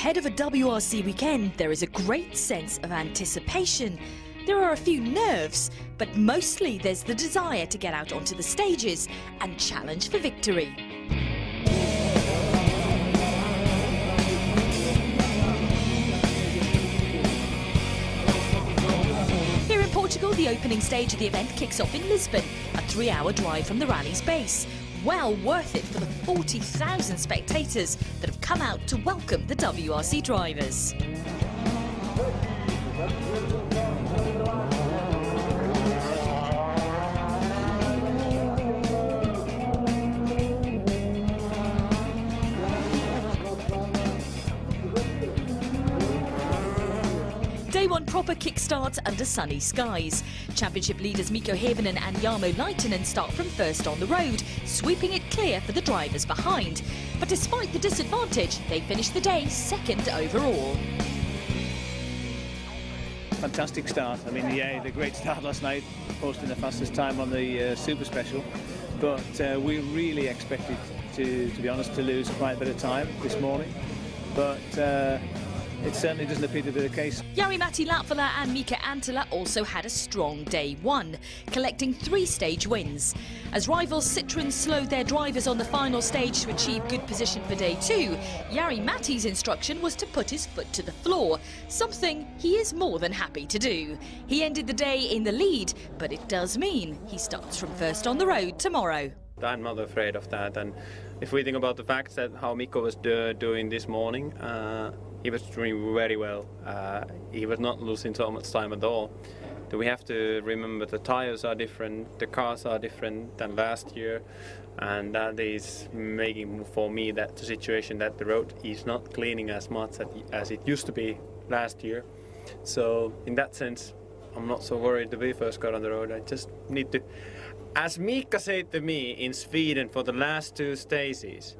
Ahead of a WRC weekend, there is a great sense of anticipation. There are a few nerves, but mostly there's the desire to get out onto the stages and challenge for victory. Here in Portugal, the opening stage of the event kicks off in Lisbon, a 3-hour drive from the rally's base. Well worth it for the 40,000 spectators that have come out to welcome the WRC drivers. Day one proper kick-starts under sunny skies. Championship leaders Mikko Hevonen and Jarmo Leitinen start from first on the road, sweeping it clear for the drivers behind. But despite the disadvantage, they finish the day second overall. Fantastic start. I mean, yeah, the great start last night, posting the fastest time on the Super Special. But we really expected, to be honest, to lose quite a bit of time this morning. But it certainly doesn't appear to be the case. Jari-Matti Latvala and Mika Anttila also had a strong day one, collecting 3 stage wins. As rivals Citroën slowed their drivers on the final stage to achieve good position for day 2, Jari-Matti's instruction was to put his foot to the floor, something he is more than happy to do. He ended the day in the lead, but it does mean he starts from first on the road tomorrow. I'm not afraid of that, and if we think about the facts that how Mikko was doing this morning, he was doing very well. He was not losing so much time at all. So we have to remember the tires are different, the cars are different than last year, and that is making for me that the situation that the road is not cleaning as much as it used to be last year. So in that sense, I'm not so worried to be first car on the road. I just need to, as Mika said to me in Sweden for the last 2 stages,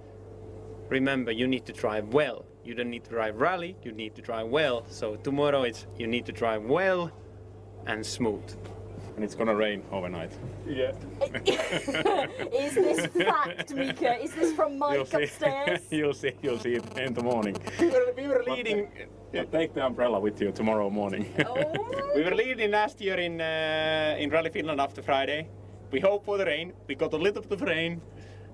remember, you need to drive well. You don't need to drive rally, you need to drive well. So tomorrow you need to drive well and smooth. And it's gonna rain overnight. Yeah. Is this fact, Mika? Is this from Mike upstairs? You'll see it in the morning. We were leading. Take the umbrella with you tomorrow morning. Oh. We were leading last year in Rally Finland after Friday. We hope for the rain. We got a little bit of rain,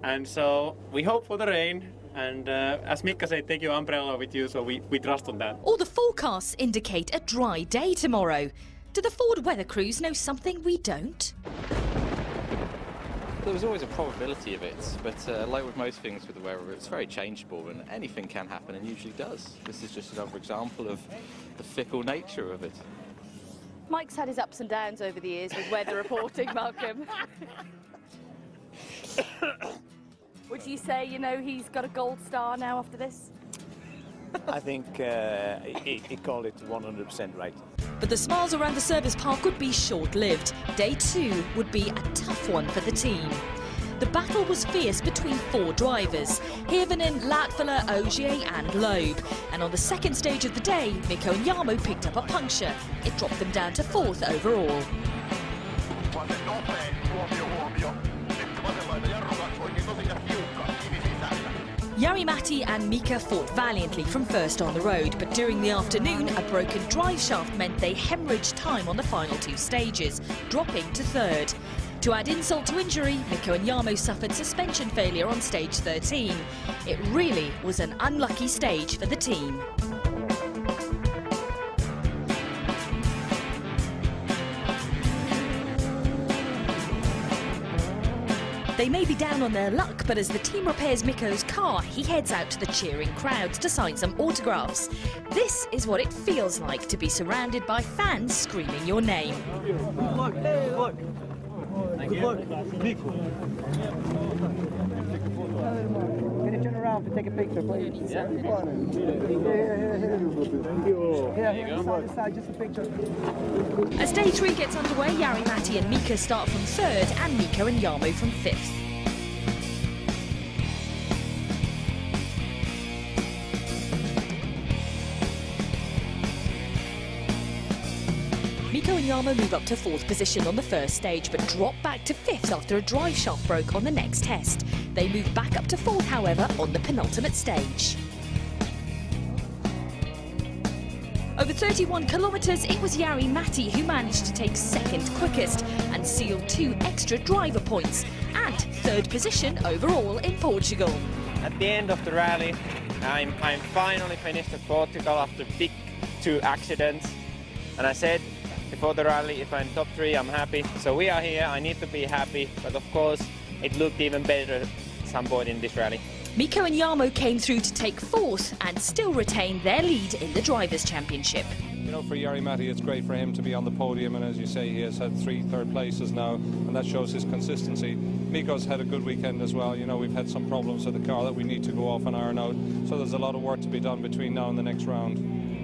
and so we hope for the rain. And as Mika said, take your umbrella with you, so we trust on that. All the forecasts indicate a dry day tomorrow. Do the Ford weather crews know something we don't? There was always a probability of it, but like with most things with the weather, it's very changeable and anything can happen and usually does. This is just another example of the fickle nature of it. Mike's had his ups and downs over the years with weather reporting, Malcolm. Would you say, you know, he's got a gold star now after this? I think he called it 100% right. But the smiles around the service park would be short-lived. Day 2 would be a tough one for the team. The battle was fierce between 4 drivers, Hevonen, Latvala, Ogier and Loeb. And on the second stage of the day, Mikko and Jarmo picked up a puncture. It dropped them down to 4th overall. Jari-Matti and Mika fought valiantly from first on the road, but during the afternoon, a broken drive shaft meant they hemorrhaged time on the final 2 stages, dropping to 3rd. To add insult to injury, Mikko and Jarmo suffered suspension failure on stage 13. It really was an unlucky stage for the team. They may be down on their luck, but as the team repairs Mikko's car, he heads out to the cheering crowds to sign some autographs. This is what it feels like to be surrounded by fans screaming your name. Good luck. Hey, look. Good luck. Mikko. Can you turn around to take a picture, please? Yeah. Thank you. There you go. Side, just a picture. As day 3 gets underway, Jari-Matti and Mika start from 3rd and Mikko and Jarmo from 5th. Mikko and Jarmo move up to 4th position on the first stage, but drop back to 5th after a drive shaft broke on the next test. They move back up to 4th, however, on the penultimate stage. Over 31 kilometres, it was Jari Matti who managed to take second quickest and seal 2 extra driver points and third position overall in Portugal. At the end of the rally, I'm finally finished at Portugal after big 2 accidents. And I said before the rally, if I'm top 3, I'm happy. So we are here, I need to be happy. But of course, it looked even better at some point in this rally. Mikko and Jarmo came through to take 4th and still retain their lead in the Drivers' Championship. You know, for Jari Matti, it's great for him to be on the podium, and as you say, he has had 3 third places now, and that shows his consistency. Mikko's had a good weekend as well. You know, we've had some problems with the car that we need to go off and iron out, so there's a lot of work to be done between now and the next round.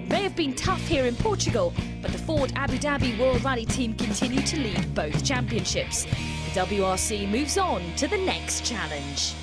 May have been tough here in Portugal, but the Ford Abu Dhabi World Rally team continue to lead both championships. The WRC moves on to the next challenge.